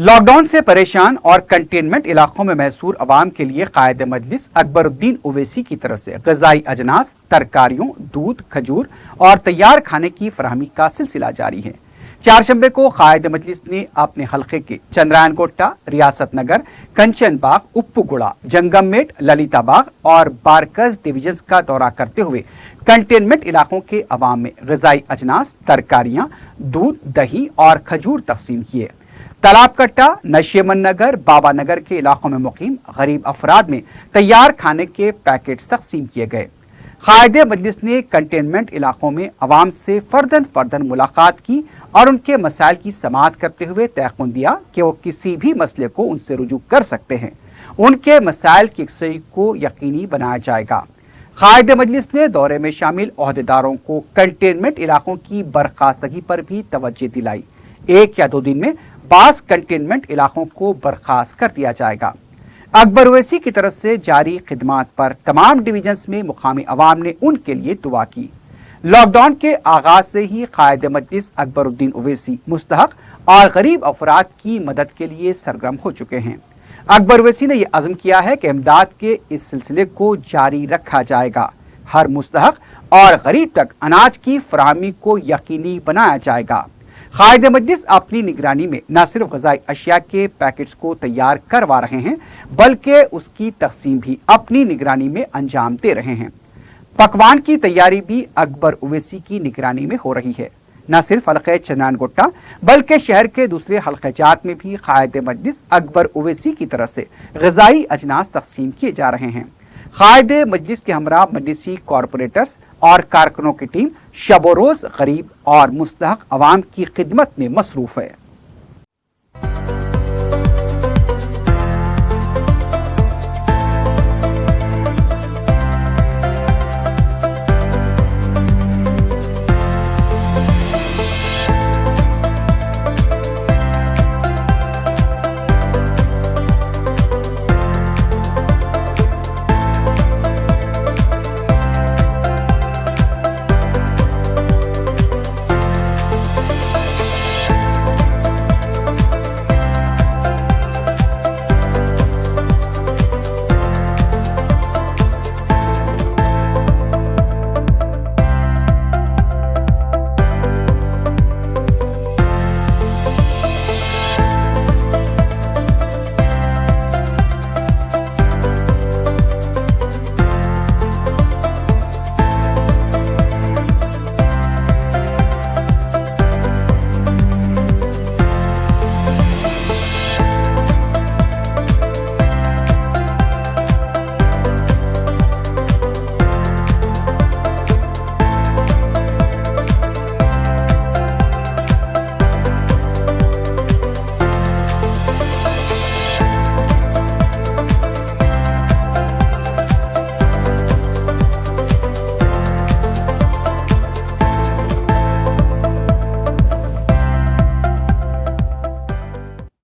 Lockdown से परेशान और कंटेनमेंट इलाकों में महसूर अवाम के लिए कायद मजलिस अकबरुद्दीन ओवैसी की तरफ से ग़िज़ाई अजनास, तरकारियों, दूध, खजूर और तैयार खाने की फराहमी का सिलसिला जारी है। चारशंबे को कायद मजलिस ने अपने हल्के के चंद्रायन गोट्टा, रियासत नगर, कंचन बाग, उप्पुगुड़ा, जंगममेट, ललिता बाग और बारकस डिवीजन का दौरा करते हुए कंटेनमेंट इलाकों के अवाम में ग़िज़ाई अजनास, तरकारियां, दूध, दही और खजूर तकसीम किए। तालाब कट्टा, नशीमन नगर, बाबा नगर के इलाकों में मुकीम गरीब अफराद में तैयार खाने के पैकेट्स तकसीम किए गए। कायद मजलिस ने कंटेनमेंट इलाकों में अवाम से फर्दन मुलाकात की और उनके मसाइल की समाअत करते हुए तयक़ुन दिया कि वो किसी भी मसले को उनसे रुजू कर सकते हैं। उनके मसाइल की यकसई को यकीनी बनाया जाएगा। कायद मजलिस ने दौरे में शामिल ओहदेदारों को कंटेनमेंट इलाकों की बर्खास्तगी पर भी तवज्जो दिलाई। 1 या 2 दिन में बास कंटेनमेंट इलाकों को बर्खास्त कर दिया जाएगा। अकबर ओवैसी की तरफ से जारी खिदमात पर तमाम डिवीजन्स में मुकामी अवाम ने उनके लिए दुआ की। लॉकडाउन के आगाज से ही कायद मजलिस अकबरुद्दीन ओवैसी मुस्तहक और गरीब अफराद की मदद के लिए सरगर्म हो चुके हैं। अकबर ओवैसी ने यह अज़्म किया है कि इमदाद के इस सिलसिले को जारी रखा जाएगा। हर मुस्तहक और गरीब तक अनाज की फराहमी को यकीनी बनाया जाएगा। कायद मजलिस अपनी निगरानी में न सिर्फ ग़िज़ाई अशिया के पैकेट्स को तैयार करवा रहे हैं, बल्कि उसकी तकसीम भी अपनी निगरानी में अंजाम दे रहे हैं। पकवान की तैयारी भी अकबर ओवैसी की निगरानी में हो रही है। न सिर्फ हल्के चंद्रायन गोट्टा बल्कि शहर के दूसरे हल्के जात में भी कायद मजलिस अकबर ओवैसी की तरफ से ग़िज़ाई अजनास तकसीम किए जा रहे हैं। कायद मजलिस के हमरा मजलिसी कॉरपोरेटर्स और कारकुनों की टीम शब रोज़ गरीब और मुस्तहक अवाम की खिदमत में मसरूफ़ है।